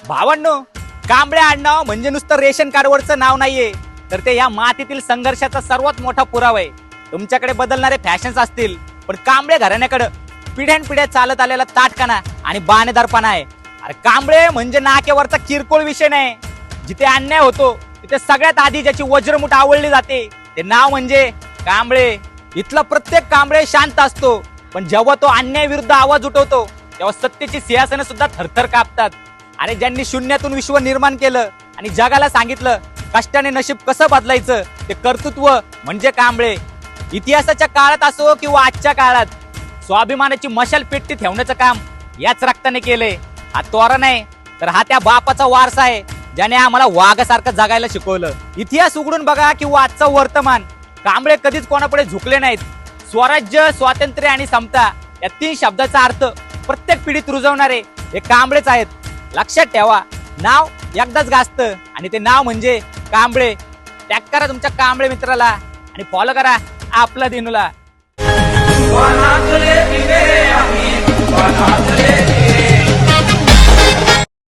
भावांनो, कांबळे आडनाव म्हणजे नुसतं रेशन कार्डवरचं नाव नाहीये, तर ते या मातीतील संघर्षाचा सर्वात मोठा पुरावा आहे. तुमच्याकडे बदलणारे फॅशन्स असतील, पण कांबळे घराण्याकडे पिढ्यानपिढ्या चालत आलेला ताटकाना आणि बाणेदारपणा आहे. अरे कांबळे म्हणजे नाक्यावरचा किरकोळ विषय नाही. जिथे अन्याय होतो तिथे सगळ्यात आधी ज्याची वज्रमुठ आवळली जाते ते नाव म्हणजे कांबळे. इथला प्रत्येक कांबळे शांत असतो, पण जेव्हा तो अन्याय विरुद्ध आवाज उठवतो तेव्हा सत्तेची सिंहासनं सुद्धा थरथर कापतात. आणि ज्यांनी शून्यातून विश्व निर्माण केलं आणि जगाला सांगितलं कष्टाने नशीब कसं बदलायचं, ते कर्तृत्व म्हणजे कांबळे. इतिहासाच्या काळात असो किंवा आजच्या काळात स्वाभिमानाची मशाल पेटती ठेवण्याचं काम याच रक्ताने केलंय. हा तोरा नाही, तर हा त्या बापाचा वारसा आहे ज्याने आम्हाला वाघासारखं जगायला शिकवलं. इतिहास उघडून बघा किंवा आजचा वर्तमान, कांबळे कधीच कोणापुढे झुकले नाहीत. स्वराज्य, स्वातंत्र्य आणि समता या 3 शब्दाचा अर्थ प्रत्येक पिढीत रुजवणारे हे कांबळेच आहेत. लक्षात ठेवा, नाव एकदाच गाजतं आणि ते नाव म्हणजे कांबळे. टॅग करा तुमच्या कांबळे मित्राला आणि फॉलो करा आपला दिनूला.